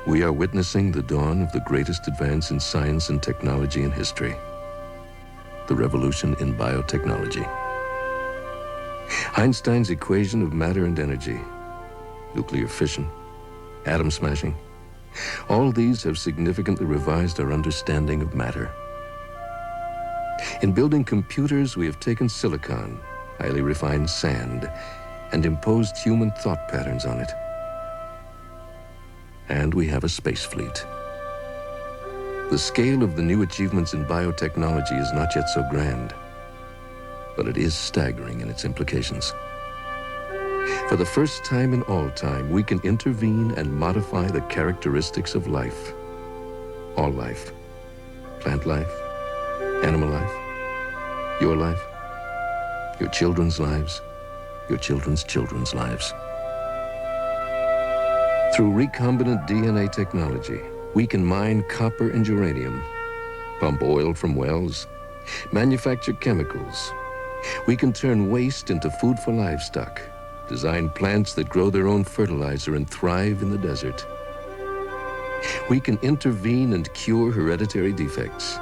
We are witnessing the dawn of the greatest advance in science and technology in history, the revolution in biotechnology. Einstein's equation of matter and energy, nuclear fission, atom smashing, all these have significantly revised our understanding of matter. In building computers, we have taken silicon, highly refined sand, and imposed human thought patterns on it. And we have a space fleet. The scale of the new achievements in biotechnology is not yet so grand, but it is staggering in its implications. For the first time in all time, we can intervene and modify the characteristics of life. All life. Plant life, animal life, your life, your children's lives, your children's children's lives. Through recombinant DNA technology, we can mine copper and uranium, pump oil from wells, manufacture chemicals. We can turn waste into food for livestock, design plants that grow their own fertilizer and thrive in the desert. We can intervene and cure hereditary defects,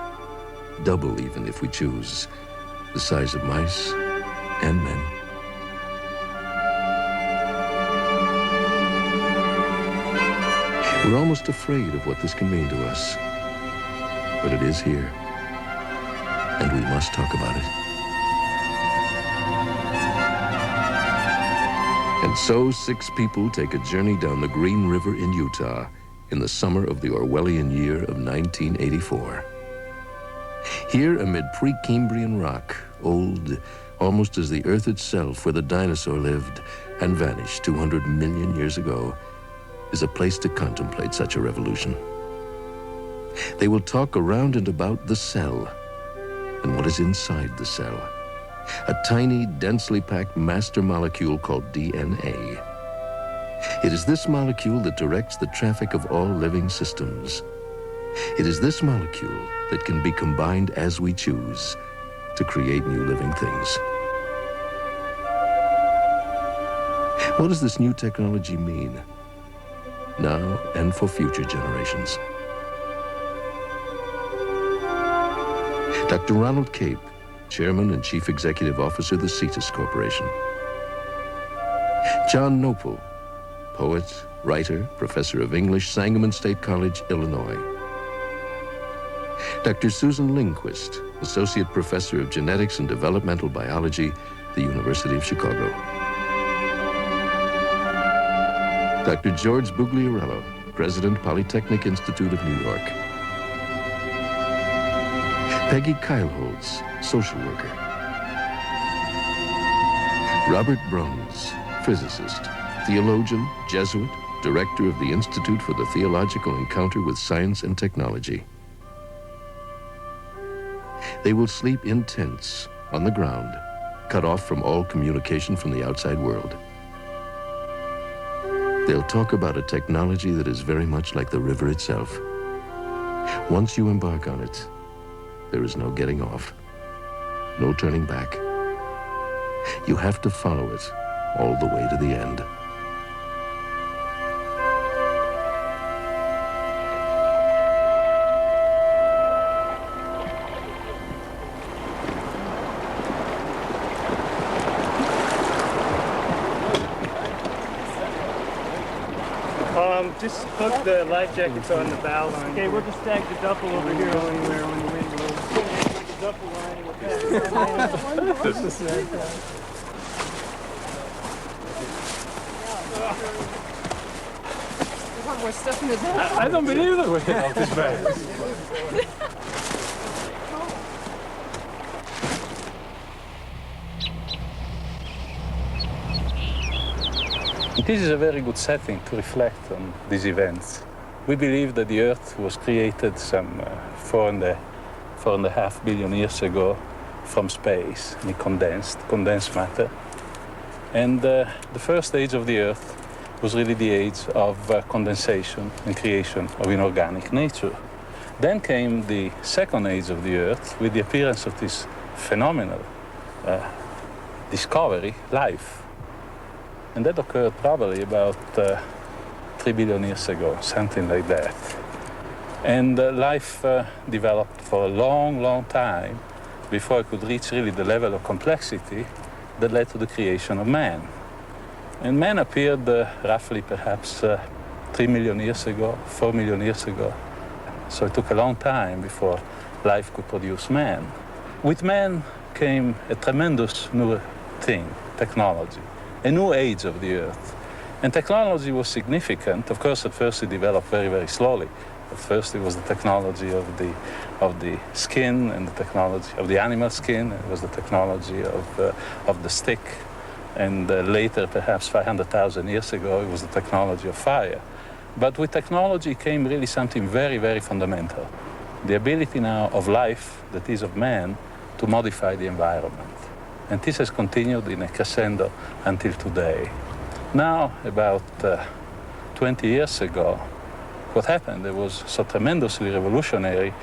double even if we choose, the size of mice and men. We're almost afraid of what this can mean to us, but it is here, and we must talk about it. And so 6 people take a journey down the Green River in Utah in the summer of the Orwellian year of 1984. Here, amid Precambrian rock, old almost as the Earth itself, where the dinosaur lived and vanished 200 million years ago, is a place to contemplate such a revolution. They will talk around and about the cell and what is inside the cell. A tiny, densely packed master molecule called DNA. It is this molecule that directs the traffic of all living systems. It is this molecule that can be combined as we choose to create new living things. What does this new technology mean, now and for future generations? Dr. Ronald Cape, Chairman and Chief Executive Officer of the Cetus Corporation. John Nopal, poet, writer, professor of English, Sangamon State College, Illinois. Dr. Susan Lindquist, Associate Professor of Genetics and Developmental Biology, the University of Chicago. Dr. George Bugliarello, President, Polytechnic Institute of New York. Peggy Keilholz, social worker. Robert Bruns, physicist, theologian, Jesuit, director of the Institute for the Theological Encounter with Science and Technology. They will sleep in tents on the ground, cut off from all communication from the outside world. They'll talk about a technology that is very much like the river itself. Once you embark on it, there is no getting off, no turning back. You have to follow it all the way to the end. Just hook the life jackets on the bow line. Okay, we'll just stag the duffel over here anywhere when the wind blows. Like the duffel line with that. This is You want more stuff in the duffel? I don't believe that we're out this bad. This is a very good setting to reflect on these events. We believe that the Earth was created some 4.5 billion years ago from space, and it condensed matter. And the first age of the Earth was really the age of condensation and creation of inorganic nature. Then came the second age of the Earth with the appearance of this phenomenal discovery, life. And that occurred probably about 3 billion years ago, something like that. And life developed for a long, long time before it could reach really the level of complexity that led to the creation of man. And man appeared roughly perhaps 3 million years ago, 4 million years ago. So it took a long time before life could produce man. With man came a tremendous new thing, technology, a new age of the earth. And technology was significant. Of course, at first it developed very, very slowly. At first it was the technology of the skin and the technology of the animal skin. It was the technology of the stick. And later, perhaps 500,000 years ago, it was the technology of fire. But with technology came really something very, very fundamental. The ability now of life, that is of man, to modify the environment. And this has continued in a crescendo until today. Now, about 20 years ago, what happened that was so tremendously revolutionary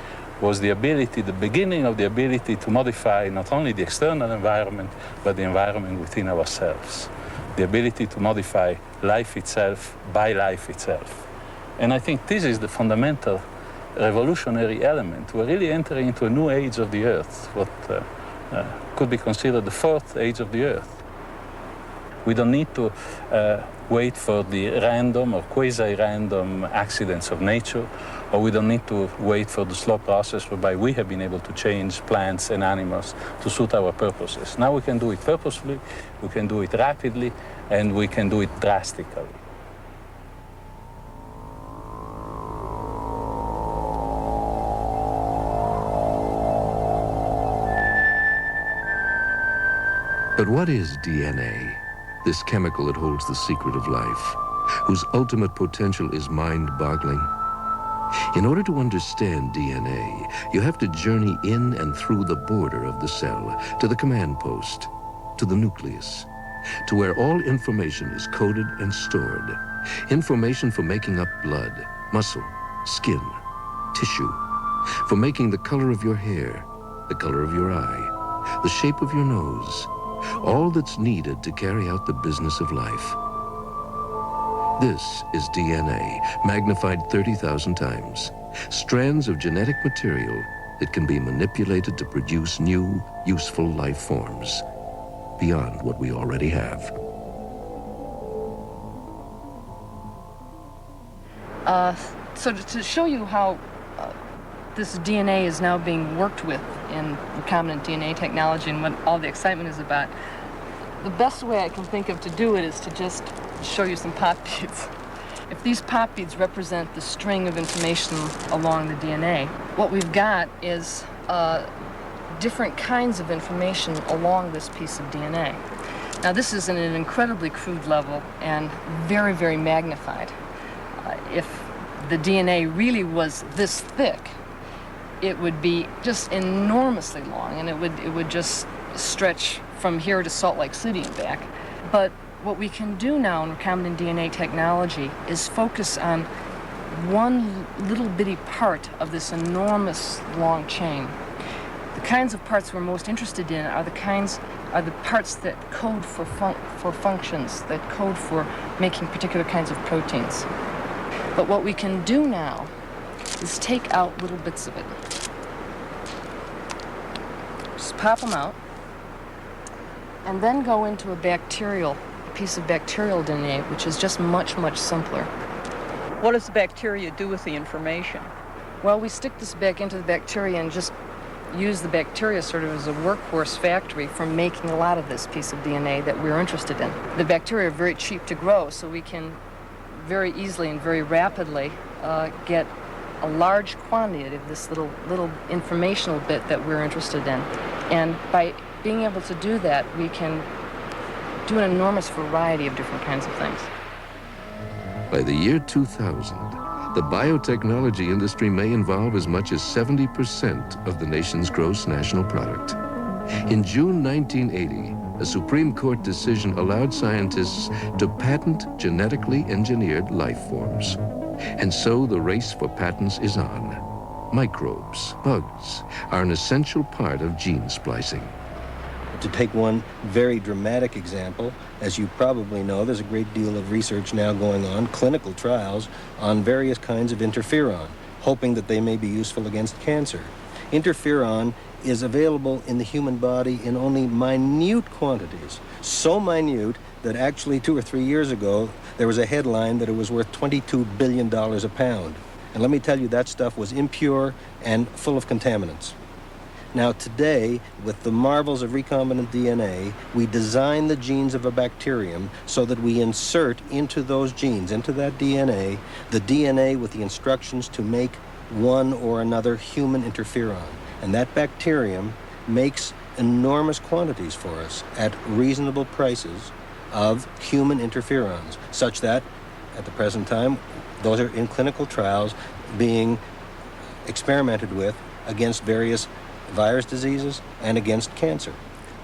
was the beginning of the ability to modify not only the external environment, but the environment within ourselves. The ability to modify life itself by life itself. And I think this is the fundamental revolutionary element. We're really entering into a new age of the earth, what could be considered the fourth age of the earth. We don't need to wait for the random or quasi-random accidents of nature, or we don't need to wait for the slow process whereby we have been able to change plants and animals to suit our purposes. Now we can do it purposefully, we can do it rapidly, and we can do it drastically. But what is DNA? This chemical that holds the secret of life, whose ultimate potential is mind-boggling. In order to understand DNA, you have to journey in and through the border of the cell, to the command post, to the nucleus, to where all information is coded and stored. Information for making up blood, muscle, skin, tissue, for making the color of your hair, the color of your eye, the shape of your nose, all that's needed to carry out the business of life. This is DNA, magnified 30,000 times. Strands of genetic material that can be manipulated to produce new, useful life forms beyond what we already have. So to show you how this DNA is now being worked with in recombinant DNA technology and what all the excitement is about, the best way I can think of to do it is to just show you some pop beads. If these pop beads represent the string of information along the DNA, what we've got is different kinds of information along this piece of DNA. Now this is in an incredibly crude level and very, very magnified. If the DNA really was this thick, it would be just enormously long, and it would just stretch from here to Salt Lake City and back. But what we can do now in recombinant DNA technology is focus on one little bitty part of this enormous long chain. The kinds of parts we're most interested in are the parts that code for functions, that code for making particular kinds of proteins. But what we can do now is take out little bits of it. Just pop them out, and then go into a piece of bacterial DNA, which is just much, much simpler. What does the bacteria do with the information? Well, we stick this back into the bacteria and just use the bacteria sort of as a workhorse factory for making a lot of this piece of DNA that we're interested in. The bacteria are very cheap to grow, so we can very easily and very rapidly get a large quantity of this little informational bit that we're interested in. And by being able to do that, we can do an enormous variety of different kinds of things. By the year 2000, the biotechnology industry may involve as much as 70% of the nation's gross national product. In June 1980, a Supreme Court decision allowed scientists to patent genetically engineered life forms. And so the race for patents is on. Microbes, bugs, are an essential part of gene splicing. To take one very dramatic example, as you probably know, there's a great deal of research now going on, clinical trials, on various kinds of interferon, hoping that they may be useful against cancer. Interferon is available in the human body in only minute quantities, so minute that actually 2 or 3 years ago, there was a headline that it was worth $22 billion a pound. And let me tell you, that stuff was impure and full of contaminants. Now today, with the marvels of recombinant DNA, we design the genes of a bacterium so that we insert into those genes, into that DNA, the DNA with the instructions to make one or another human interferon. And that bacterium makes enormous quantities for us at reasonable prices of human interferons, such that at the present time, those are in clinical trials being experimented with against various virus diseases and against cancer.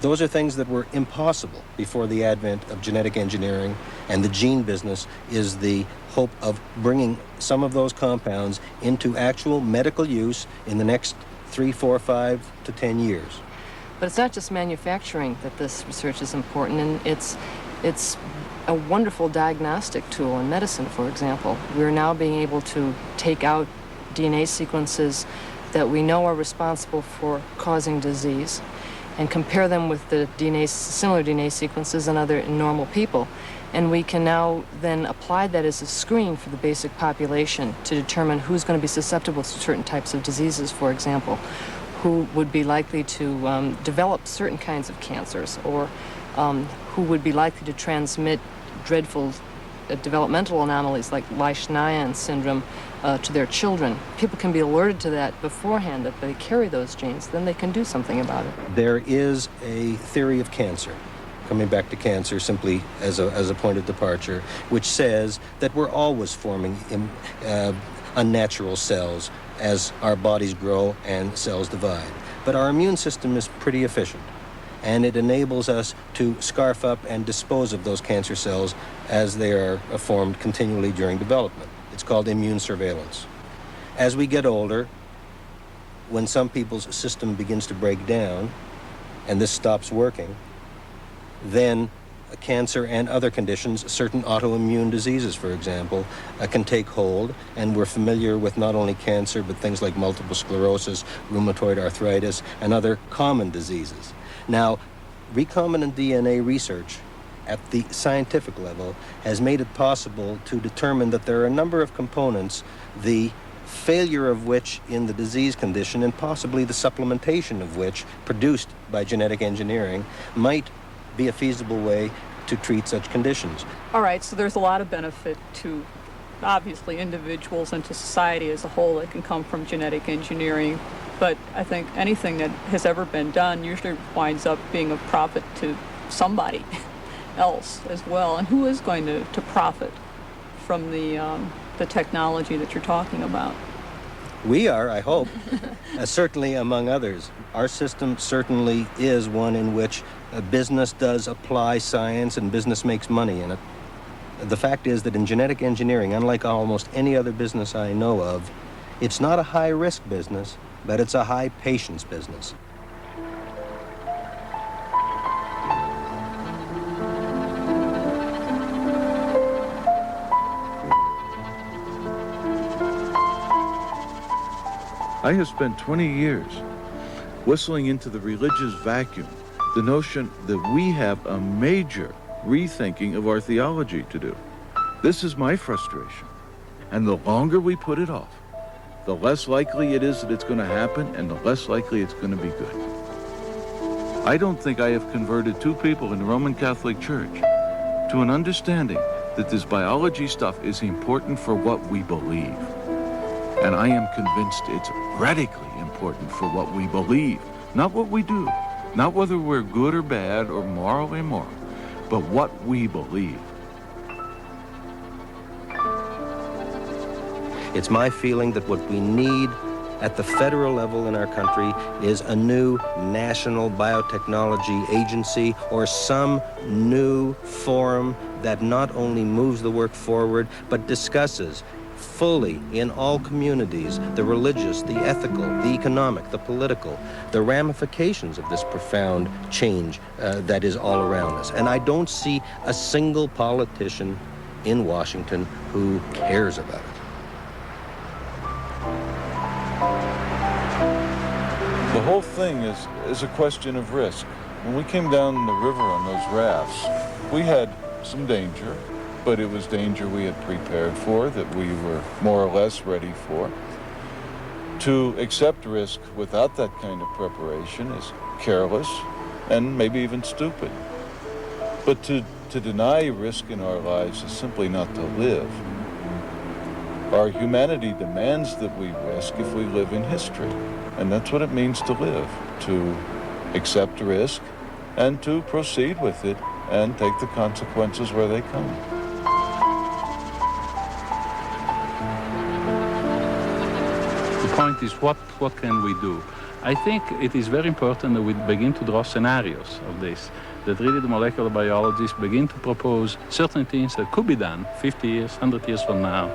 Those are things that were impossible before the advent of genetic engineering, and the gene business is the hope of bringing some of those compounds into actual medical use in the next 3, 4, 5 to 10 years. But it's not just manufacturing that this research is important, and it's a wonderful diagnostic tool in medicine, for example. We're now being able to take out DNA sequences that we know are responsible for causing disease and compare them with the similar DNA sequences in normal people. And we can now then apply that as a screen for the basic population to determine who's going to be susceptible to certain types of diseases, for example, who would be likely to develop certain kinds of cancers, or who would be likely to transmit dreadful developmental anomalies like Leishman syndrome to their children. People can be alerted to that beforehand, that they carry those genes, then they can do something about it. There is a theory of cancer, coming back to cancer simply as a point of departure, which says that we're always forming unnatural cells as our bodies grow and cells divide. But our immune system is pretty efficient, and it enables us to scarf up and dispose of those cancer cells as they are formed continually during development. It's called immune surveillance. As we get older, when some people's system begins to break down, and this stops working, then cancer and other conditions, certain autoimmune diseases, for example, can take hold, and we're familiar with not only cancer, but things like multiple sclerosis, rheumatoid arthritis, and other common diseases. Now, recombinant DNA research at the scientific level has made it possible to determine that there are a number of components, the failure of which in the disease condition, and possibly the supplementation of which, produced by genetic engineering, might be a feasible way to treat such conditions. All right, so there's a lot of benefit to, obviously, individuals and to society as a whole that can come from genetic engineering. But I think anything that has ever been done usually winds up being of profit to somebody else as well. And who is going to profit from the technology that you're talking about? We are, I hope, certainly among others. Our system certainly is one in which business does apply science and business makes money in it. The fact is that in genetic engineering, unlike almost any other business I know of, it's not a high-risk business, but it's a high-patience business. I have spent 20 years whistling into the religious vacuum the notion that we have a major rethinking of our theology to do. This is my frustration. And the longer we put it off, the less likely it is that it's going to happen, and the less likely it's going to be good. I don't think I have converted 2 people in the Roman Catholic Church to an understanding that this biology stuff is important for what we believe. And I am convinced it's radically important for what we believe, not what we do, not whether we're good or bad or moral or immoral, but what we believe. It's my feeling that what we need at the federal level in our country is a new national biotechnology agency, or some new forum that not only moves the work forward, but discusses fully in all communities, the religious, the ethical, the economic, the political, the ramifications of this profound change that is all around us. And I don't see a single politician in Washington who cares about it. The whole thing is a question of risk. When we came down the river on those rafts, we had some danger, but it was danger we had prepared for, that we were more or less ready for. To accept risk without that kind of preparation is careless and maybe even stupid. But to deny risk in our lives is simply not to live. Our humanity demands that we risk if we live in history. And that's what it means to live, to accept risk and to proceed with it and take the consequences where they come. The point is, what can we do? I think it is very important that we begin to draw scenarios of this, that really the molecular biologists begin to propose certain things that could be done 50 years, 100 years from now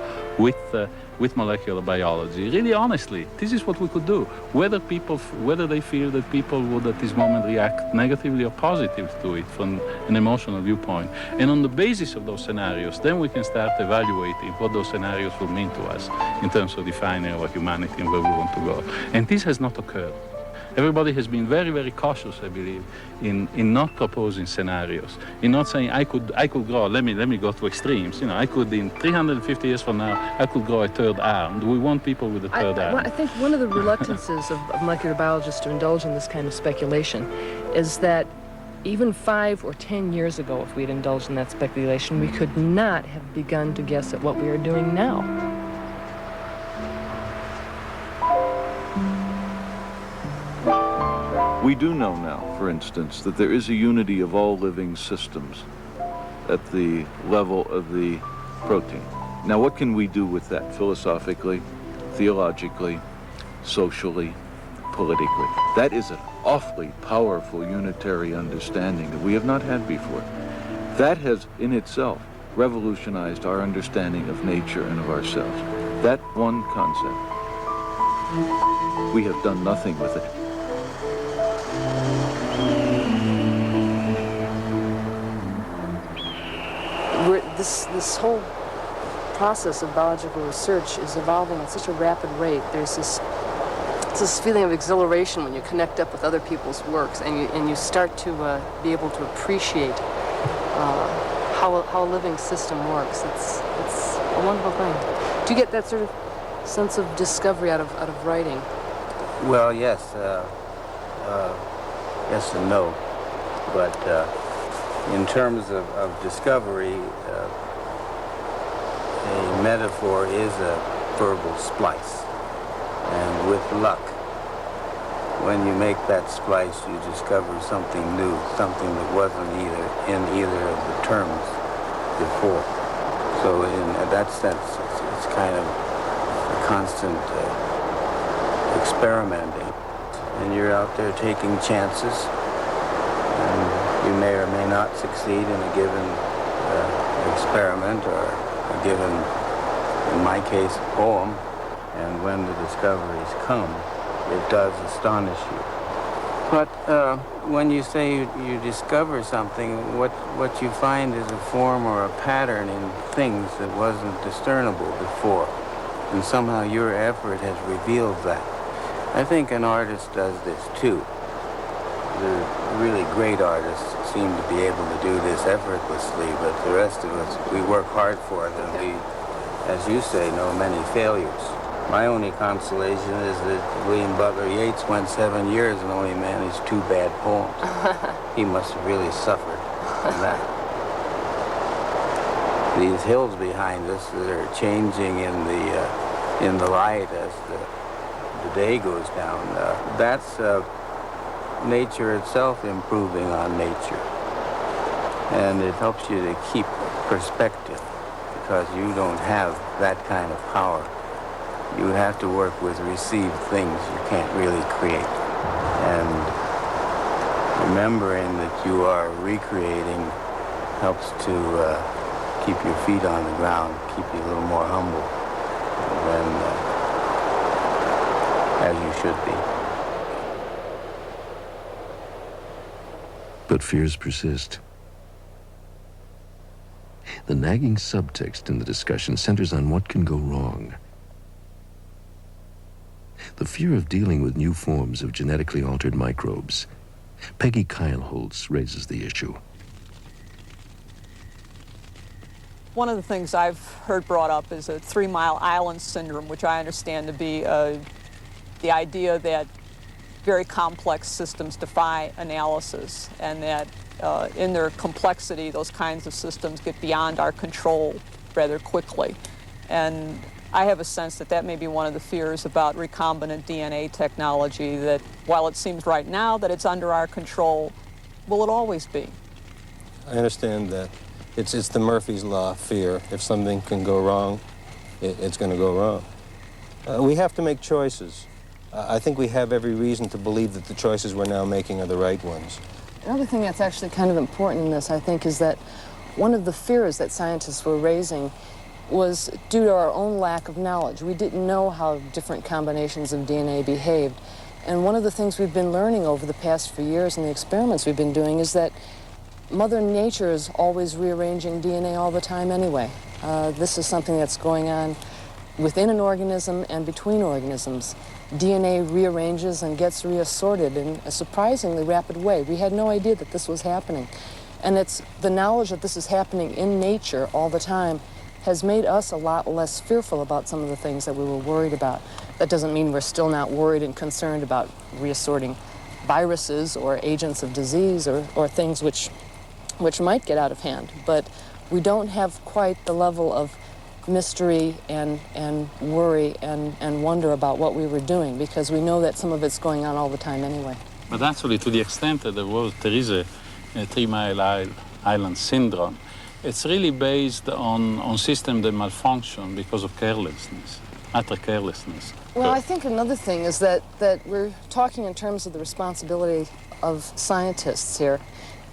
with molecular biology. Really honestly, this is what we could do. Whether they feel that people would at this moment react negatively or positively to it from an emotional viewpoint. And on the basis of those scenarios, then we can start evaluating what those scenarios will mean to us in terms of defining our humanity and where we want to go. And this has not occurred. Everybody has been very, very cautious, I believe, in not proposing scenarios, in not saying I could grow. Let me go to extremes. You know, I could in 350 years from now I could grow a third arm. Do we want people with a third arm? Well, I think one of the reluctances of molecular biologists to indulge in this kind of speculation is that even 5 or 10 years ago, if we'd indulged in that speculation, we could not have begun to guess at what we are doing now. We do know now, for instance, that there is a unity of all living systems at the level of the protein. Now, what can we do with that philosophically, theologically, socially, politically? That is an awfully powerful unitary understanding that we have not had before. That has, in itself, revolutionized our understanding of nature and of ourselves. That one concept. We have done nothing with it. This whole process of biological research is evolving at such a rapid rate. There's this feeling of exhilaration when you connect up with other people's works and you start to be able to appreciate how a living system works. It's a wonderful thing. Do you get that sort of sense of discovery out of writing? Well, yes. Yes and no. But in terms of discovery, a metaphor is a verbal splice. And with luck, when you make that splice, you discover something new, something that wasn't in either of the terms before. So in that sense, it's kind of a constant experimenting. And you're out there taking chances, and you may or may not succeed in a given experiment or a given, in my case, poem. And when the discoveries come, it does astonish you. But when you say you discover something, what you find is a form or a pattern in things that wasn't discernible before. And somehow your effort has revealed that. I think an artist does this too. The really great artists seem to be able to do this effortlessly, but the rest of us, we work hard for it, and we, as you say, know many failures. My only consolation is that William Butler Yeats went 7 years and only managed 2 bad poems. He must have really suffered from that. These hills behind us that are changing in the light as the day goes down, that's nature itself improving on nature. And it helps you to keep perspective because you don't have that kind of power. You have to work with received things you can't really create. And remembering that you are recreating helps to keep your feet on the ground, keep you a little more humble. then as you should be. But fears persist. The nagging subtext in the discussion centers on what can go wrong. The fear of dealing with new forms of genetically altered microbes. Peggy Keilholz raises the issue. One of the things I've heard brought up is a 3 Mile Island syndrome, which I understand to be the idea that very complex systems defy analysis, and that in their complexity, those kinds of systems get beyond our control rather quickly. And I have a sense that that may be one of the fears about recombinant DNA technology, that while it seems right now that it's under our control, will it always be? I understand that. It's the Murphy's Law fear. If something can go wrong, it's going to go wrong. We have to make choices. I think we have every reason to believe that the choices we're now making are the right ones. Another thing that's actually kind of important in this, I think, is that one of the fears that scientists were raising was due to our own lack of knowledge. We didn't know how different combinations of DNA behaved. And one of the things we've been learning over the past few years in the experiments we've been doing is that Mother Nature is always rearranging DNA all the time anyway. This is something that's going on within an organism and between organisms. DNA rearranges and gets reassorted in a surprisingly rapid way. We had no idea that this was happening. And it's the knowledge that this is happening in nature all the time has made us a lot less fearful about some of the things that we were worried about. That doesn't mean we're still not worried and concerned about reassorting viruses or agents of disease or things which might get out of hand. But we don't have quite the level of mystery and worry and wonder about what we were doing, because we know that some of it's going on all the time anyway. But actually, to the extent that there is a 3 Mile Island syndrome, it's really based on systems that malfunction because of carelessness, utter carelessness. Well, I think another thing is that we're talking in terms of the responsibility of scientists here.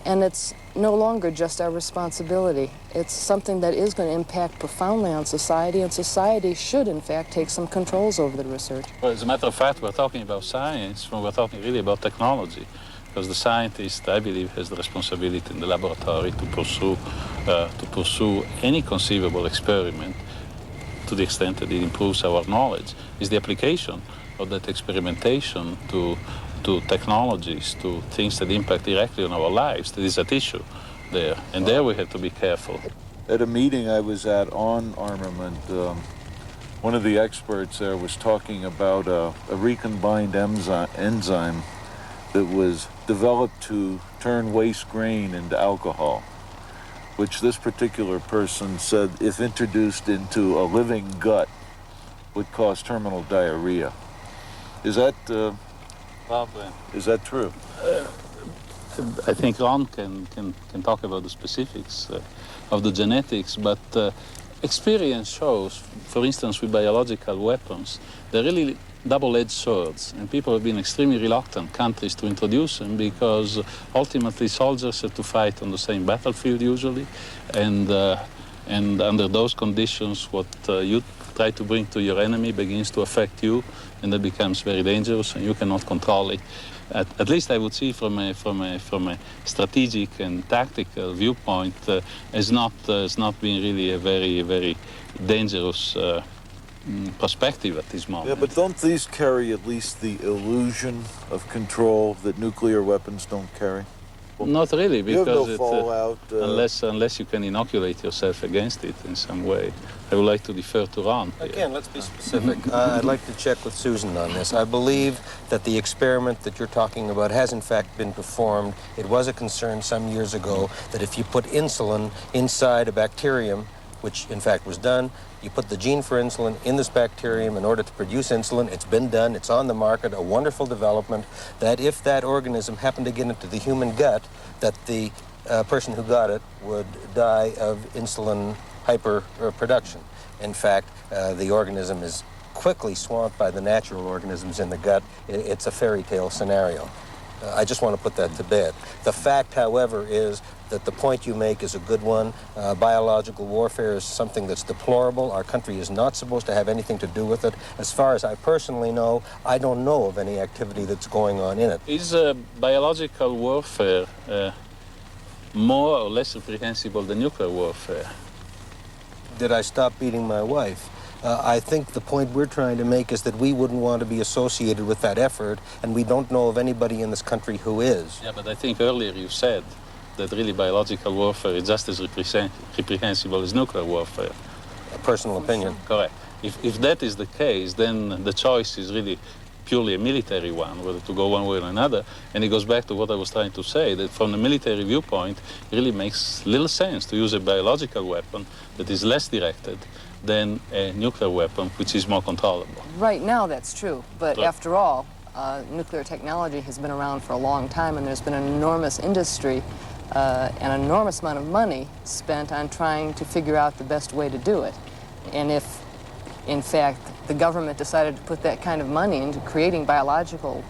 And it's no longer just our responsibility. It's something that is going to impact profoundly on society, and society should, in fact, take some controls over the research. Well, as a matter of fact, we're talking about science when we're talking really about technology, because the scientist, I believe, has the responsibility in the laboratory to pursue any conceivable experiment to the extent that it improves our knowledge. Is the application of that experimentation to technologies, to things that impact directly on our lives, that is at issue there. And there we have to be careful. At a meeting I was at on armament, one of the experts there was talking about a recombined enzyme that was developed to turn waste grain into alcohol, which this particular person said, if introduced into a living gut, would cause terminal diarrhea. Is that true? I think Ron can talk about the specifics of the genetics, but experience shows, for instance, with biological weapons, they're really double-edged swords, and people have been extremely reluctant, countries, to introduce them, because ultimately soldiers have to fight on the same battlefield usually, and under those conditions, what you try to bring to your enemy begins to affect you, and that becomes very dangerous, and you cannot control it. At least I would see from a strategic and tactical viewpoint, as not being really a very, very dangerous perspective at this moment. Yeah, but don't these carry at least the illusion of control that nuclear weapons don't carry? Not really, because you have no fallout, unless you can inoculate yourself against it in some way. I would like to defer to Ron. Again, let's be specific. I'd like to check with Susan on this. I believe that the experiment that you're talking about has in fact been performed. It was a concern some years ago that if you put insulin inside a bacterium, which in fact was done, you put the gene for insulin in this bacterium in order to produce insulin. It's been done, it's on the market, a wonderful development, that if that organism happened to get into the human gut, that the person who got it would die of insulin hyperproduction. In fact, the organism is quickly swamped by the natural organisms in the gut. It's a fairy tale scenario. I just want to put that to bed. The fact, however, is that the point you make is a good one. Biological warfare is something that's deplorable. Our country is not supposed to have anything to do with it. As far as I personally know, I don't know of any activity that's going on in it. Is biological warfare more or less reprehensible than nuclear warfare? Did I stop beating my wife? I think the point we're trying to make is that we wouldn't want to be associated with that effort, and we don't know of anybody in this country who is. Yeah, but I think earlier you said that really biological warfare is just as reprehensible as nuclear warfare. A personal opinion. Correct. If that is the case, then the choice is really purely a military one, whether to go one way or another. And it goes back to what I was trying to say, that from the military viewpoint, it really makes little sense to use a biological weapon that is less directed than a nuclear weapon, which is more controllable. Right now, that's true. But Right. after all, nuclear technology has been around for a long time, and there's been an enormous industry, an enormous amount of money spent on trying to figure out the best way to do it. And if, in fact, the government decided to put that kind of money into creating biological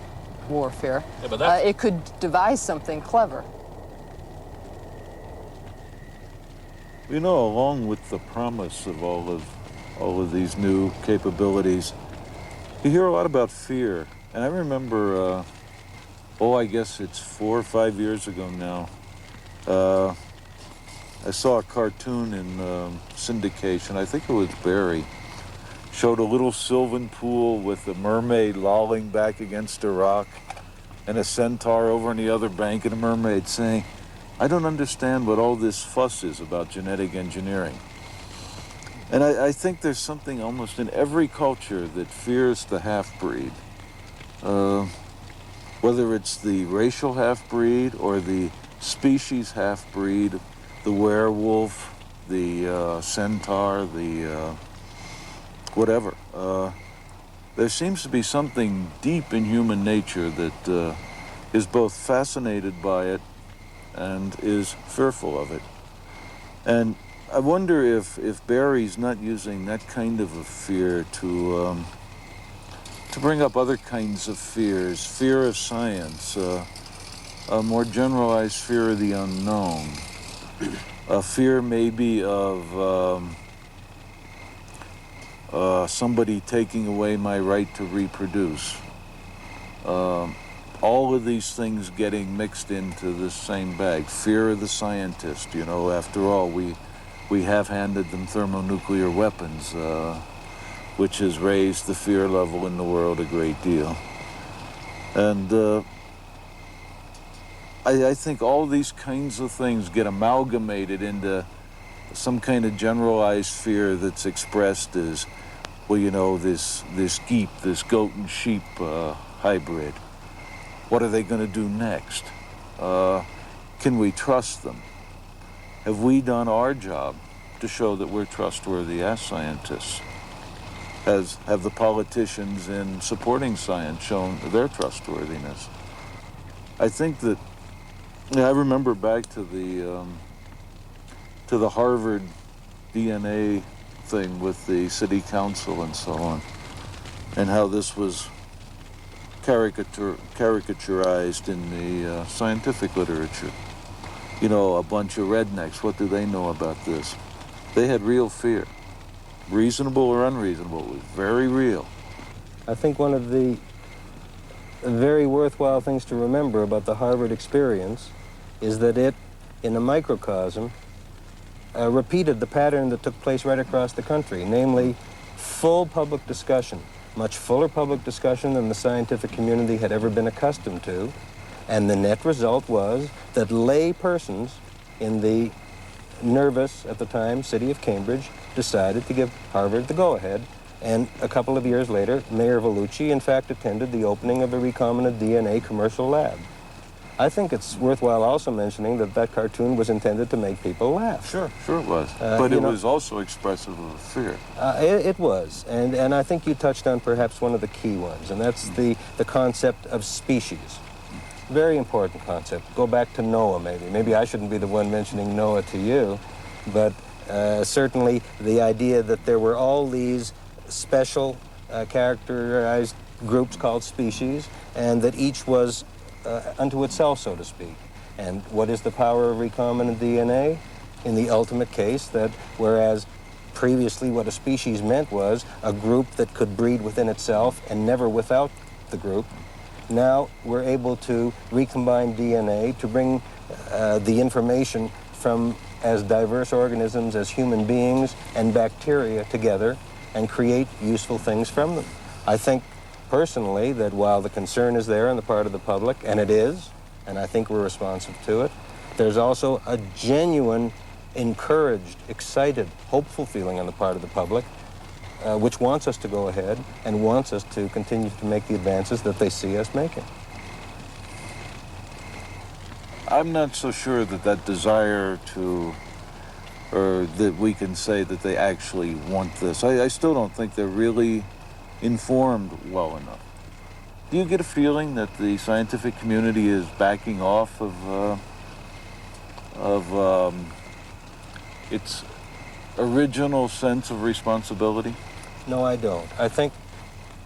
warfare, Yeah, but it could devise something clever. You know, along with the promise of all of these new capabilities, you hear a lot about fear. And I remember, I guess it's 4 or 5 years ago now, I saw a cartoon in syndication, I think it was Barry, showed a little sylvan pool with a mermaid lolling back against a rock and a centaur over on the other bank and a mermaid saying, "I don't understand what all this fuss is about genetic engineering." And I think there's something almost in every culture that fears the half-breed. Whether it's the racial half-breed or the species half-breed, the werewolf, the centaur, the whatever. There seems to be something deep in human nature that is both fascinated by it and is fearful of it. And I wonder if Barry's not using that kind of a fear to bring up other kinds of fears, fear of science, a more generalized fear of the unknown, a fear maybe of somebody taking away my right to reproduce. All of these things getting mixed into the same bag. Fear of the scientist, you know, after all, we have handed them thermonuclear weapons, which has raised the fear level in the world a great deal. And I think all these kinds of things get amalgamated into some kind of generalized fear that's expressed as, well, you know, this geep, this goat and sheep hybrid. What are they going to do next? Can we trust them? Have we done our job to show that we're trustworthy as scientists? Have the politicians in supporting science shown their trustworthiness? I think that, I remember back to the Harvard DNA thing with the city council and so on, and how this was caricaturized in the scientific literature. You know, a bunch of rednecks, what do they know about this? They had real fear. Reasonable or unreasonable, it was very real. I think one of the very worthwhile things to remember about the Harvard experience is that it, in a microcosm, repeated the pattern that took place right across the country, namely full public discussion, much fuller public discussion than the scientific community had ever been accustomed to. And the net result was that lay persons in the nervous, at the time, city of Cambridge decided to give Harvard the go-ahead. And a couple of years later, Mayor Vellucci, in fact, attended the opening of a recombinant DNA commercial lab. I think it's worthwhile also mentioning that that cartoon was intended to make people laugh. Sure it was. But it was also expressive of fear. It was. And I think you touched on perhaps one of the key ones, and that's the concept of species. Very important concept. Go back to Noah, maybe. Maybe I shouldn't be the one mentioning Noah to you, but certainly the idea that there were all these special characterized groups called species, and that each was unto itself, so to speak. And what is the power of recombinant DNA? In the ultimate case, that whereas previously what a species meant was a group that could breed within itself and never without the group, now we're able to recombine DNA to bring the information from as diverse organisms as human beings and bacteria together and create useful things from them. I think personally that while the concern is there on the part of the public, and it is, and I think we're responsive to it, there's also a genuine, encouraged, excited, hopeful feeling on the part of the public, which wants us to go ahead and wants us to continue to make the advances that they see us making. I'm not so sure that that desire to, or that we can say that they actually want this. I still don't think they're really informed well enough. Do you get a feeling that the scientific community is backing off of its original sense of responsibility? No, I don't. I think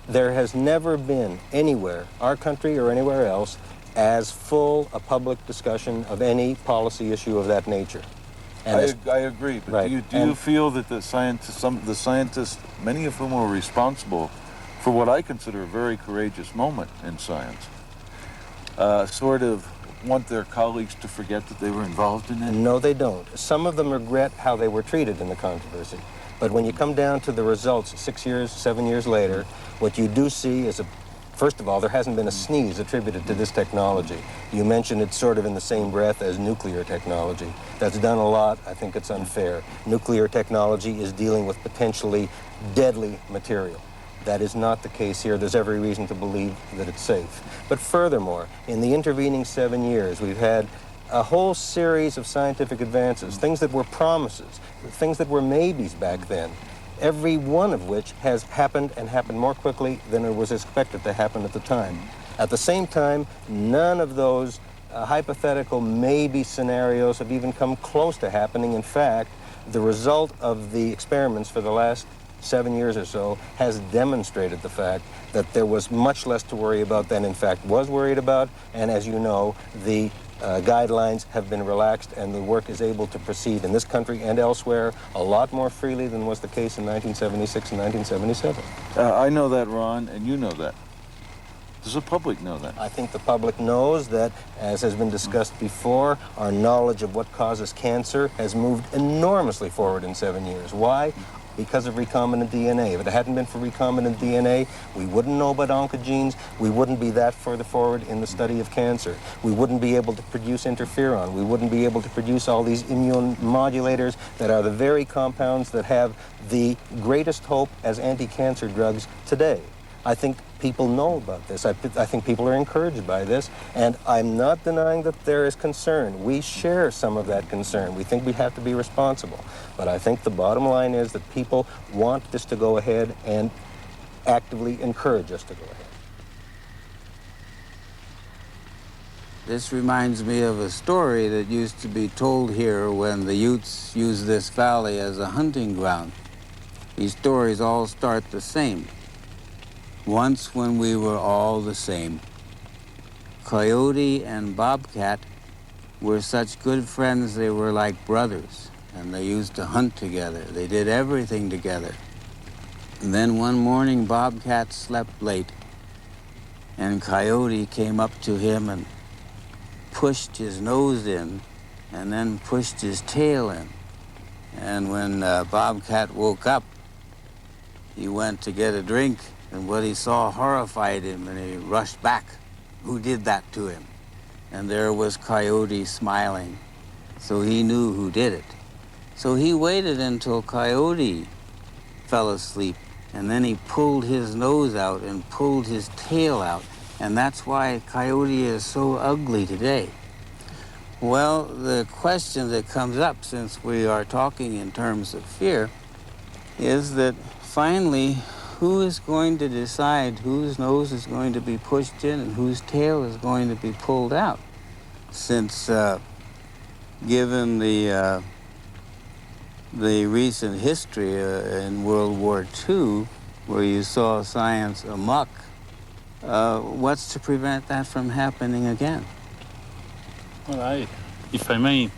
there has never been anywhere, our country or anywhere else, as full a public discussion of any policy issue of that nature. And I agree, but right. do you feel that the scientists, many of whom are responsible for what I consider a very courageous moment in science, sort of want their colleagues to forget that they were involved in it? No, they don't. Some of them regret how they were treated in the controversy. But when you come down to the results 6 years, 7 years later, what you do see is first of all, there hasn't been a sneeze attributed to this technology. You mentioned it sort of in the same breath as nuclear technology. That's done a lot. I think it's unfair. Nuclear technology is dealing with potentially deadly material. That is not the case here. There's every reason to believe that it's safe. But furthermore, in the intervening 7 years, we've had a whole series of scientific advances, things that were promises, things that were maybes back then, every one of which has happened and happened more quickly than it was expected to happen at the time. At the same time, none of those hypothetical maybe scenarios have even come close to happening. In fact, the result of the experiments for the last 7 years or so has demonstrated the fact that there was much less to worry about than in fact was worried about, and as you know, the guidelines have been relaxed and the work is able to proceed in this country and elsewhere a lot more freely than was the case in 1976 and 1977. I know that, Ron, and you know that. Does the public know that? I think the public knows that, as has been discussed before, our knowledge of what causes cancer has moved enormously forward in 7 years. Why? Because of recombinant DNA. If it hadn't been for recombinant DNA, we wouldn't know about oncogenes, we wouldn't be that further forward in the study of cancer. We wouldn't be able to produce interferon. We wouldn't be able to produce all these immune modulators that are the very compounds that have the greatest hope as anti-cancer drugs today. I think people know about this. I think people are encouraged by this, and I'm not denying that there is concern. We share some of that concern. We think we have to be responsible. But I think the bottom line is that people want this to go ahead and actively encourage us to go ahead. This reminds me of a story that used to be told here when the Utes used this valley as a hunting ground. These stories all start the same. Once when we were all the same, Coyote and Bobcat were such good friends they were like brothers, and they used to hunt together. They did everything together. And then one morning Bobcat slept late, and Coyote came up to him and pushed his nose in and then pushed his tail in. And when Bobcat woke up, he went to get a drink, and what he saw horrified him, and he rushed back. Who did that to him? And there was Coyote smiling. So he knew who did it. So he waited until Coyote fell asleep, and then he pulled his nose out and pulled his tail out. And that's why Coyote is so ugly today. Well, the question that comes up, since we are talking in terms of fear, is that finally, who is going to decide whose nose is going to be pushed in and whose tail is going to be pulled out? Since, given the recent history in World War II, where you saw science amok, what's to prevent that from happening again? Well, if I may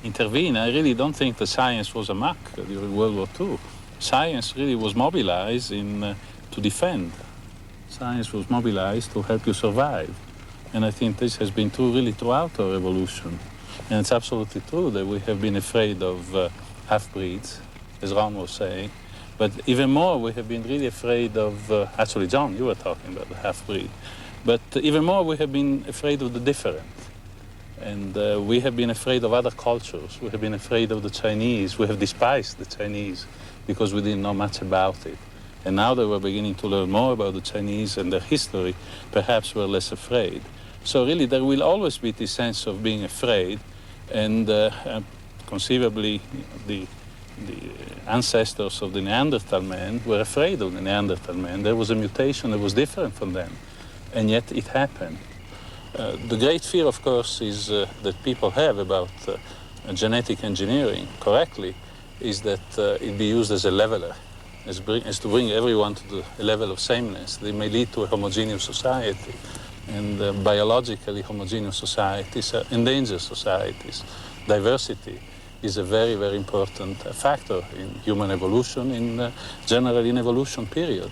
intervene, I really don't think that science was amok during World War II. Science really was mobilized to defend. Science was mobilized to help you survive. And I think this has been true really throughout our evolution. And it's absolutely true that we have been afraid of half-breeds, as Ron was saying. But even more, we have been really afraid of, actually, John, you were talking about the half-breed. But even more, we have been afraid of the different. And we have been afraid of other cultures. We have been afraid of the Chinese. We have despised the Chinese because we didn't know much about it. And now that we're beginning to learn more about the Chinese and their history, perhaps we're less afraid. So really, there will always be this sense of being afraid. And conceivably, the ancestors of the Neanderthal man were afraid of the Neanderthal man. There was a mutation that was different from them. And yet it happened. The great fear, of course, is that people have about genetic engineering, correctly, is that it be used as a leveler, as to bring everyone to the level of sameness. They may lead to a homogeneous society, and biologically homogeneous societies endanger societies. Diversity is a very, very important factor in human evolution, generally in evolution period.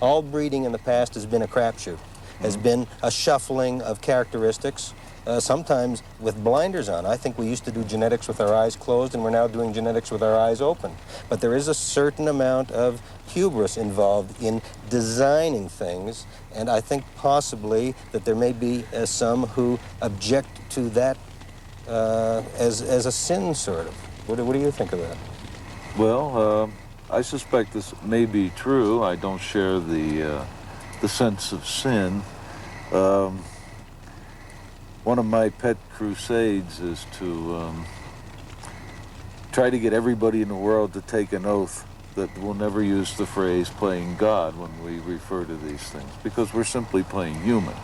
All breeding in the past has been a crapshoot. Has been a shuffling of characteristics, sometimes with blinders on. I think we used to do genetics with our eyes closed, and we're now doing genetics with our eyes open. But there is a certain amount of hubris involved in designing things, and I think possibly that there may be some who object to that as a sin, sort of. What do you think of that? Well, I suspect this may be true. I don't share the sense of sin. One of my pet crusades is to try to get everybody in the world to take an oath that we'll never use the phrase playing God when we refer to these things, because we're simply playing human.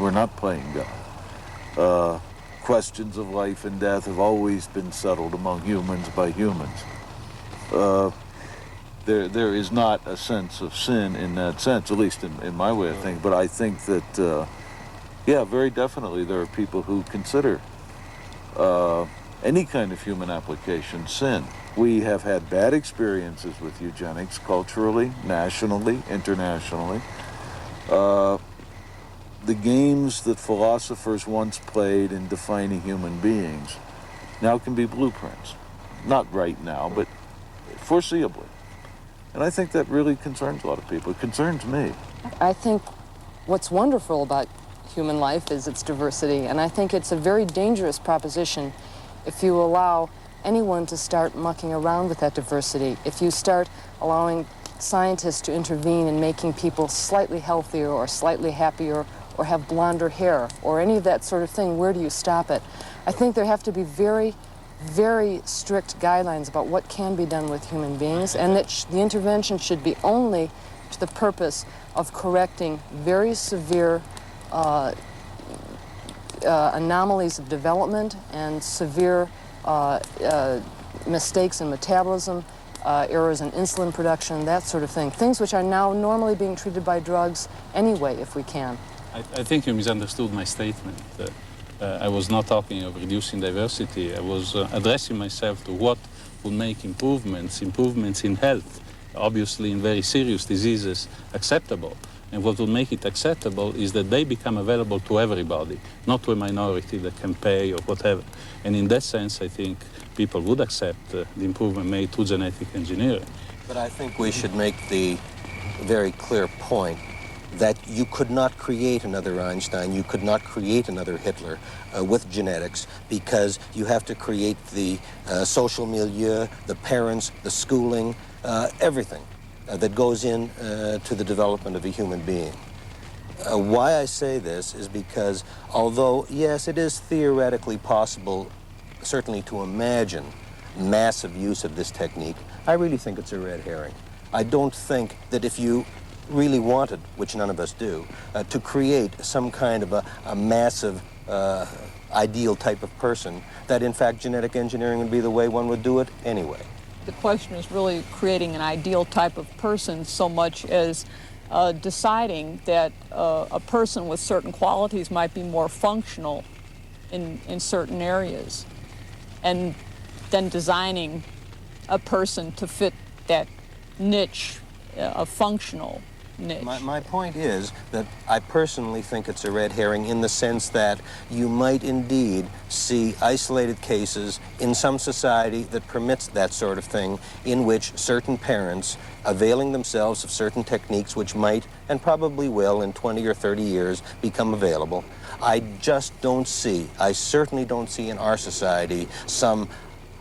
We're not playing God. Questions of life and death have always been settled among humans by humans. There is not a sense of sin in that sense, at least in my way of thinking. But I think that, yeah, very definitely there are people who consider any kind of human application sin. We have had bad experiences with eugenics culturally, nationally, internationally. The games that philosophers once played in defining human beings now can be blueprints. Not right now, but foreseeably. And I think that really concerns a lot of people. It concerns me. I think what's wonderful about human life is its diversity, and I think it's a very dangerous proposition if you allow anyone to start mucking around with that diversity. If you start allowing scientists to intervene in making people slightly healthier or slightly happier or have blonder hair or any of that sort of thing, where do you stop it? I think there have to be very, very strict guidelines about what can be done with human beings, and that the intervention should be only to the purpose of correcting very severe anomalies of development and severe mistakes in metabolism, errors in insulin production, that sort of thing. Things which are now normally being treated by drugs anyway, if we can. I think you misunderstood my statement. I was not talking of reducing diversity. I was addressing myself to what would make improvements in health, obviously in very serious diseases, acceptable. And what will make it acceptable is that they become available to everybody, not to a minority that can pay or whatever. And in that sense, I think people would accept the improvement made through genetic engineering. But I think we should make the very clear point that you could not create another Einstein, you could not create another Hitler with genetics, because you have to create the social milieu, the parents, the schooling, everything that goes in to the development of a human being. Why I say this is because although, yes, it is theoretically possible, certainly to imagine massive use of this technique, I really think it's a red herring. I don't think that if you really wanted, which none of us do, to create some kind of a massive ideal type of person, that in fact genetic engineering would be the way one would do it anyway. The question is really creating an ideal type of person so much as deciding that a person with certain qualities might be more functional in certain areas, and then designing a person to fit that niche, a functional niche. My point is that I personally think it's a red herring in the sense that you might indeed see isolated cases in some society that permits that sort of thing, in which certain parents, availing themselves of certain techniques which might and probably will in 20 or 30 years become available. I just don't see, I certainly don't see in our society some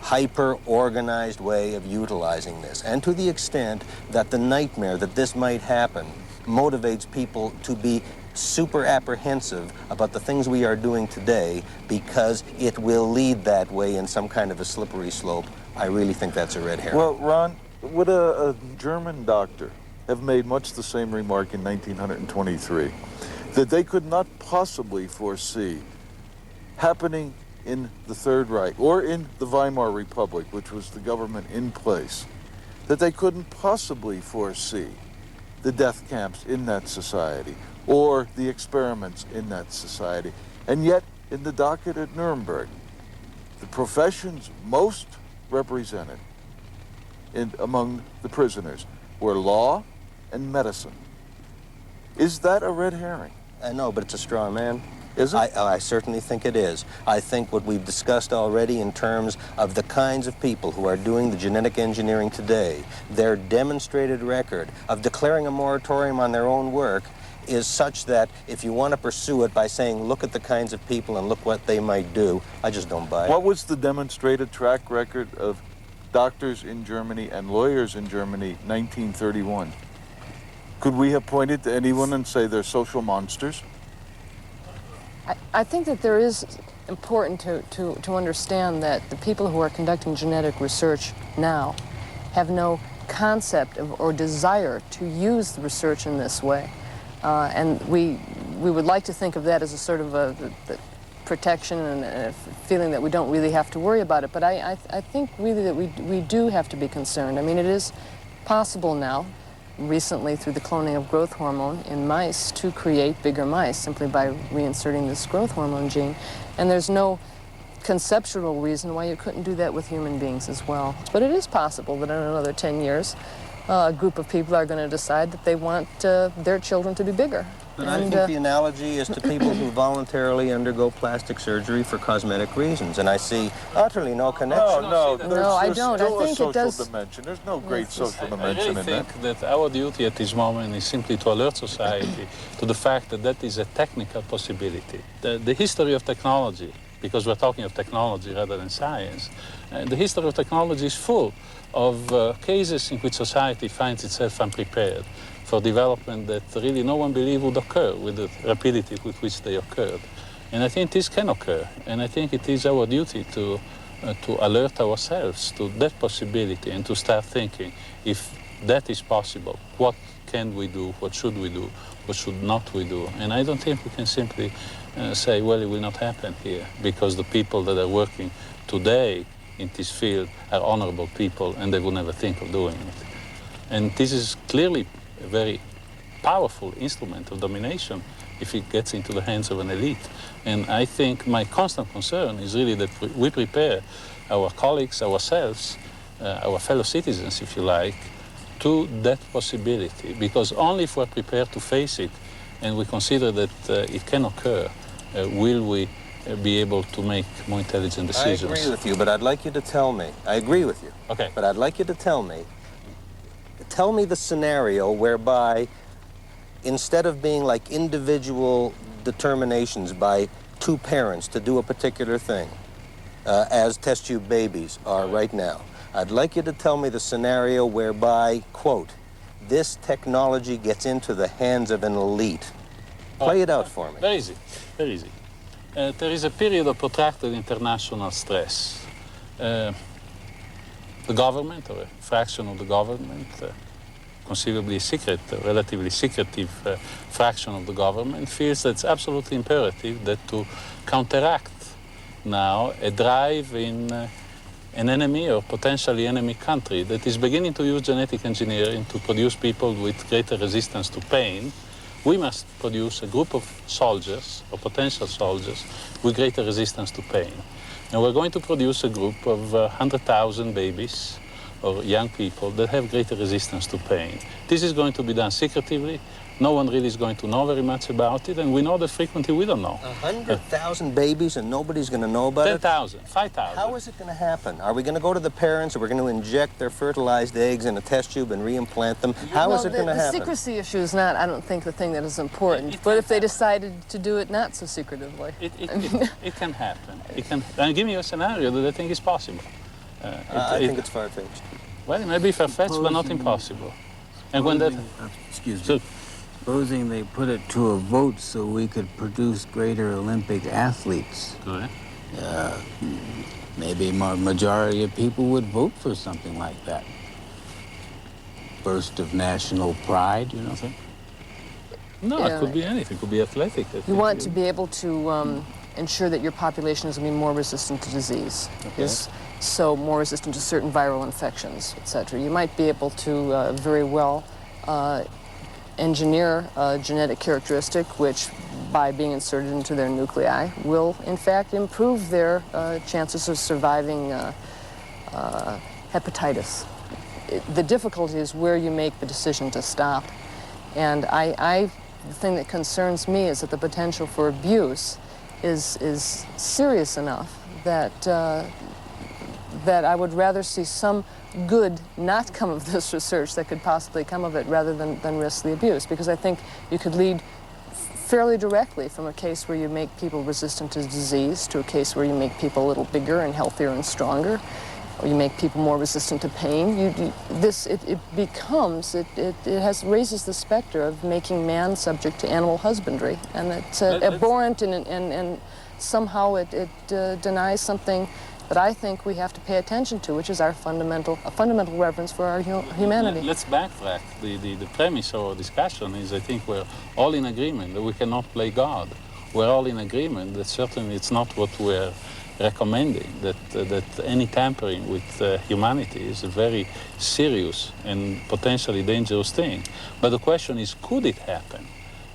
hyper-organized way of utilizing this. And to the extent that the nightmare that this might happen motivates people to be super apprehensive about the things we are doing today because it will lead that way in some kind of a slippery slope, I really think that's a red herring. Well, Ron, would a German doctor have made much the same remark in 1923, that they could not possibly foresee happening in the Third Reich or in the Weimar Republic, which was the government in place, that they couldn't possibly foresee the death camps in that society or the experiments in that society. And yet, in the docket at Nuremberg, the professions most represented among the prisoners were law and medicine. Is that a red herring? No, but it's a straw man. Is it? I certainly think it is. I think what we've discussed already in terms of the kinds of people who are doing the genetic engineering today, their demonstrated record of declaring a moratorium on their own work is such that if you want to pursue it by saying, look at the kinds of people and look what they might do, I just don't buy it. What was the demonstrated track record of doctors in Germany and lawyers in Germany 1931? Could we have pointed to anyone and say they're social monsters? I think that there is important to understand that the people who are conducting genetic research now have no concept of or desire to use the research in this way. And we would like to think of that as a sort of a protection and a feeling that we don't really have to worry about it. But I think really that we do have to be concerned. I mean, it is possible now, recently through the cloning of growth hormone in mice, to create bigger mice simply by reinserting this growth hormone gene. And there's no conceptual reason why you couldn't do that with human beings as well. But it is possible that in another 10 years, a group of people are going to decide that they want their children to be bigger. And I think the analogy is to people who voluntarily undergo plastic surgery for cosmetic reasons, and I see utterly no connection. No, I don't. Still I think a social it does. dimension. There's no great social dimension I really in think that our duty at this moment is simply to alert society to the fact that that is a technical possibility. The history of technology, because we're talking of technology rather than science, the history of technology is full of cases in which society finds itself unprepared for development that really no one believed would occur with the rapidity with which they occurred. And I think this can occur, and I think it is our duty to alert ourselves to that possibility and to start thinking, if that is possible, what can we do, what should we do, what should not we do? And I don't think we can simply say, well, it will not happen here, because the people that are working today in this field are honorable people and they will never think of doing it. And this is clearly a very powerful instrument of domination if it gets into the hands of an elite. And I think my constant concern is really that we prepare our colleagues, ourselves, our fellow citizens, if you like, to that possibility. Because only if we're prepared to face it and we consider that it can occur, will we be able to make more intelligent decisions. I agree with you, but I'd like you to tell me. I agree with you. Okay. But I'd like you to tell me the scenario whereby instead of being like individual determinations by two parents to do a particular thing, as test tube babies are right now, I'd like you to tell me the scenario whereby, quote, this technology gets into the hands of an elite. Play it out for me. Very easy, very easy. There is a period of protracted international stress. The government, or a fraction of the government, conceivably secret, relatively secretive fraction of the government, feels that it's absolutely imperative that to counteract now a drive in an enemy or potentially enemy country that is beginning to use genetic engineering to produce people with greater resistance to pain, we must produce a group of soldiers or potential soldiers with greater resistance to pain. And we're going to produce a group of 100,000 babies or young people that have greater resistance to pain. This is going to be done secretively. No one really is going to know very much about it, and we know that frequently we don't know. 100,000 babies and nobody's going to know about it? 10,000, 5,000. How is it going to happen? Are we going to go to the parents, or we're going to inject their fertilized eggs in a test tube and reimplant them? How is it going to happen? The secrecy issue is not, I don't think, the thing that is important. But if they decided to do it not so secretively. It can happen. It can. And give me a scenario that I think is possible. I think it's far-fetched. Well, it may be far-fetched, but not impossible. And when that... Excuse me. Supposing they put it to a vote so we could produce greater Olympic athletes. Go ahead. Maybe a majority of people would vote for something like that. Burst of national pride, you know? No, it could be anything. It could be athletic. You want to be able to ensure that your population is going to be more resistant to disease. Okay. So more resistant to certain viral infections, etc. You might be able to very well engineer a genetic characteristic which, by being inserted into their nuclei, will in fact improve their chances of surviving hepatitis. The difficulty is where you make the decision to stop. And the thing that concerns me is that the potential for abuse is serious enough that that I would rather see some good not come of this research that could possibly come of it rather than risk the abuse, because I think you could lead fairly directly from a case where you make people resistant to disease to a case where you make people a little bigger and healthier and stronger, or you make people more resistant to pain. It raises the specter of making man subject to animal husbandry, and it's abhorrent, and somehow it denies something that I think we have to pay attention to, which is a fundamental reverence for our humanity. Let's backtrack. The premise of our discussion is, I think, we're all in agreement that we cannot play God. We're all in agreement that certainly it's not what we're recommending, that any tampering with humanity is a very serious and potentially dangerous thing. But the question is, could it happen?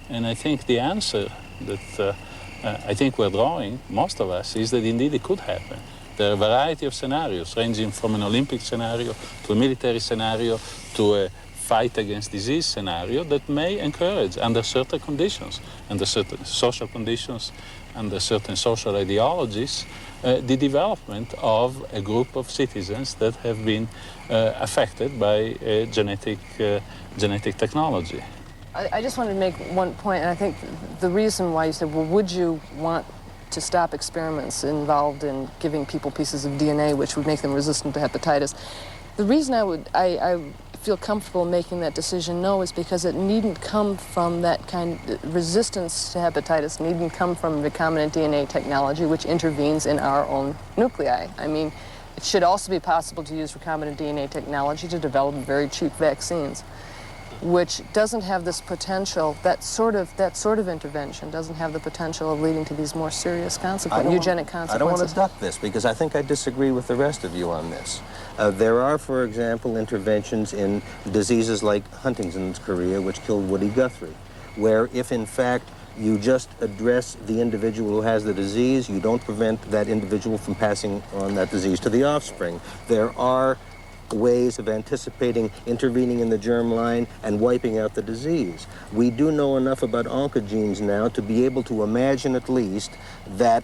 And I think the answer that I think we're drawing, most of us, is that indeed it could happen. There are a variety of scenarios, ranging from an Olympic scenario to a military scenario to a fight against disease scenario that may encourage, under certain conditions, under certain social conditions, under certain social ideologies, the development of a group of citizens that have been affected by genetic technology. I just wanted to make one point, and I think the reason why you said, well, would you want to stop experiments involved in giving people pieces of DNA which would make them resistant to hepatitis. The reason I feel comfortable making that decision no is because it needn't come from that kind of resistance to hepatitis, needn't come from recombinant DNA technology which intervenes in our own nuclei. I mean, it should also be possible to use recombinant DNA technology to develop very cheap vaccines, which doesn't have this potential, that sort of intervention doesn't have the potential of leading to these more serious eugenic consequences. I don't want to duck this, because I think I disagree with the rest of you on this. There are, for example, interventions in diseases like Huntington's chorea, which killed Woody Guthrie, where if in fact you just address the individual who has the disease, you don't prevent that individual from passing on that disease to the offspring. There are ways of anticipating intervening in the germline and wiping out the disease. We do know enough about oncogenes now to be able to imagine at least that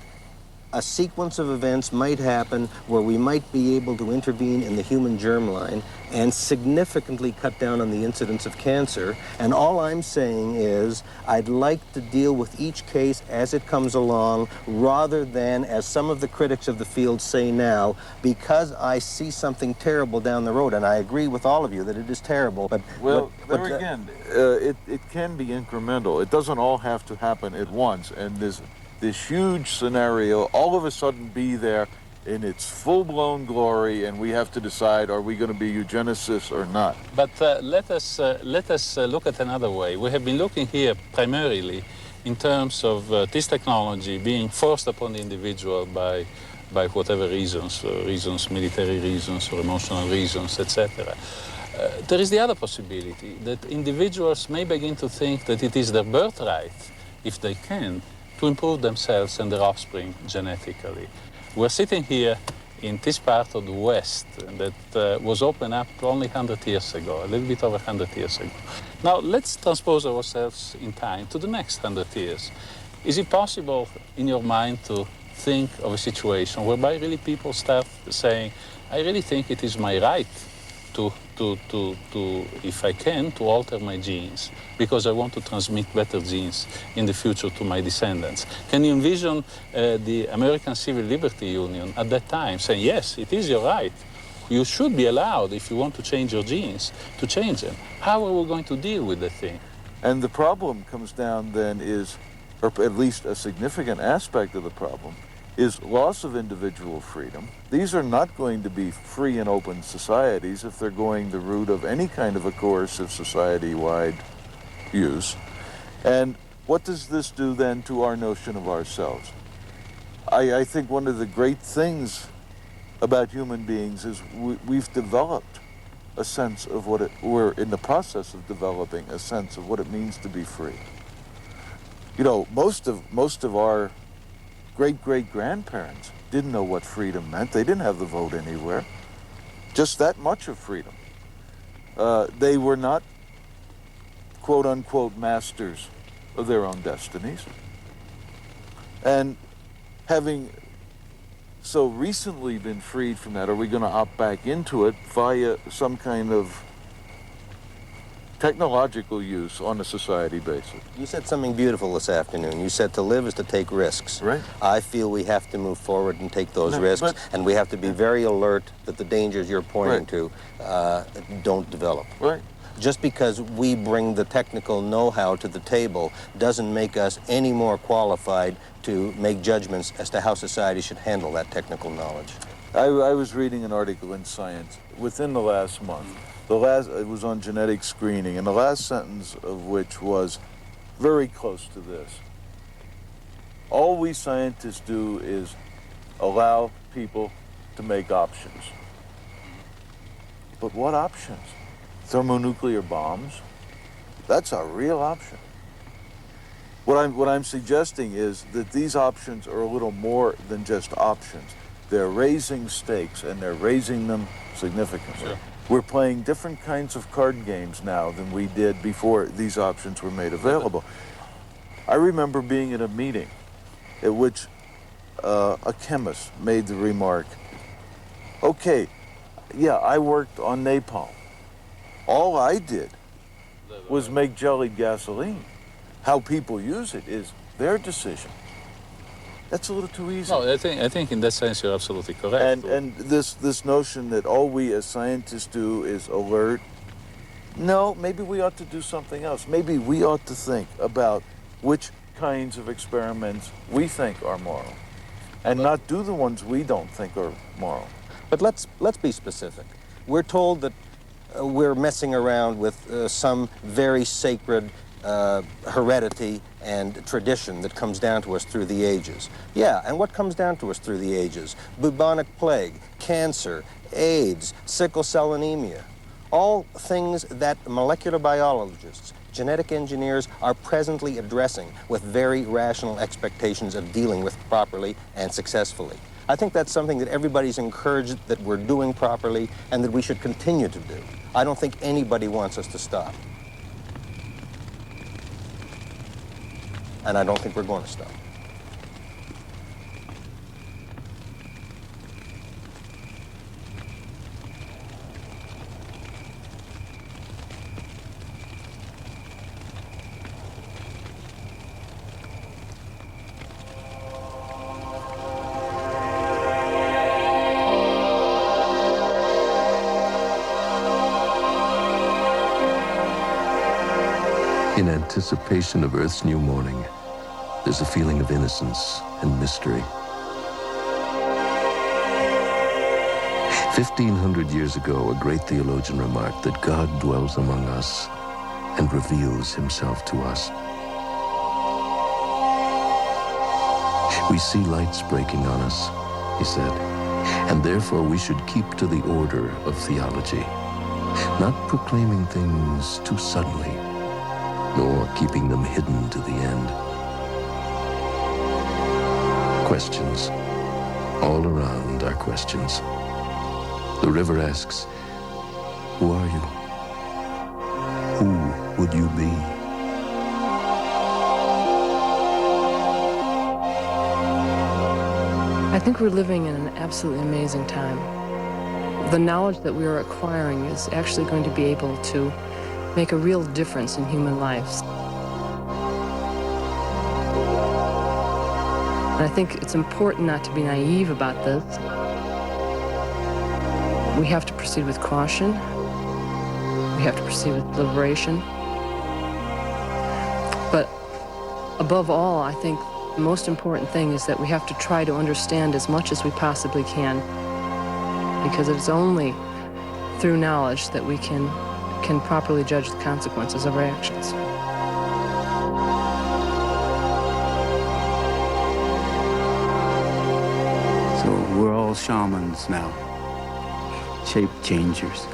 a sequence of events might happen where we might be able to intervene in the human germline and significantly cut down on the incidence of cancer. And all I'm saying is I'd like to deal with each case as it comes along, rather than, as some of the critics of the field say now, because I see something terrible down the road, and I agree with all of you that it is terrible. But again, it can be incremental. It doesn't all have to happen at once. And this huge scenario all of a sudden be there in its full-blown glory, and we have to decide, are we going to be eugenicists or not? But let us look at another way. We have been looking here primarily in terms of this technology being forced upon the individual by by whatever reasons, military reasons or emotional reasons, etc. There is the other possibility that individuals may begin to think that it is their birthright, if they can, to improve themselves and their offspring genetically. We're sitting here in this part of the West that was opened up only 100 years ago, a little bit over 100 years ago. Now, let's transpose ourselves in time to the next 100 years. Is it possible in your mind to think of a situation whereby really people start saying, I really think it is my right to if I can, to alter my genes because I want to transmit better genes in the future to my descendants? Can you envision the American Civil Liberty Union at that time saying, yes, it is your right. You should be allowed, if you want to change your genes, to change them. How are we going to deal with the thing? And the problem comes down then is, or at least a significant aspect of the problem, is loss of individual freedom. These are not going to be free and open societies if they're going the route of any kind of a coercive society-wide use. And what does this do then to our notion of ourselves? I think one of the great things about human beings is we've developed a sense of what we're in the process of developing a sense of what it means to be free. You know, most of our great-great-grandparents didn't know what freedom meant. They didn't have the vote anywhere. Just that much of freedom. They were not, quote-unquote, masters of their own destinies. And having so recently been freed from that, are we going to opt back into it via some kind of technological use on a society basis? You said something beautiful this afternoon. You said to live is to take risks. Right. I feel we have to move forward and take those risks, and we have to be very alert that the dangers you're pointing to don't develop. Right. Just because we bring the technical know-how to the table doesn't make us any more qualified to make judgments as to how society should handle that technical knowledge. I was reading an article in Science within the last month. It was on genetic screening, and the last sentence of which was very close to this. All we scientists do is allow people to make options. But what options? Thermonuclear bombs? That's a real option. What I'm suggesting is that these options are a little more than just options. They're raising stakes, and they're raising them significantly. Sure. We're playing different kinds of card games now than we did before these options were made available. I remember being at a meeting at which a chemist made the remark, okay, yeah, I worked on napalm. All I did was make jellied gasoline. How people use it is their decision. That's a little too easy. No, I think in that sense you're absolutely correct. And this notion that all we as scientists do is alert, no, maybe we ought to do something else. Maybe we ought to think about which kinds of experiments we think are moral and not do the ones we don't think are moral. But let's be specific. We're told that we're messing around with some very sacred heredity and tradition that comes down to us through the ages. Yeah, and what comes down to us through the ages? Bubonic plague, cancer, AIDS, sickle cell anemia. All things that molecular biologists, genetic engineers are presently addressing with very rational expectations of dealing with properly and successfully. I think that's something that everybody's encouraged that we're doing properly and that we should continue to do. I don't think anybody wants us to stop. And I don't think we're going to stop. In anticipation of Earth's new morning, there's a feeling of innocence and mystery. 1,500 years ago, a great theologian remarked that God dwells among us and reveals himself to us. We see lights breaking on us, he said, and therefore we should keep to the order of theology, not proclaiming things too suddenly, nor keeping them hidden to the end. Questions. All around are questions. The river asks, who are you? Who would you be? I think we're living in an absolutely amazing time. The knowledge that we are acquiring is actually going to be able to make a real difference in human lives. And I think it's important not to be naive about this. We have to proceed with caution. We have to proceed with deliberation. But above all, I think the most important thing is that we have to try to understand as much as we possibly can, because it's only through knowledge that we can properly judge the consequences of our actions. So we're all shamans now, shape changers.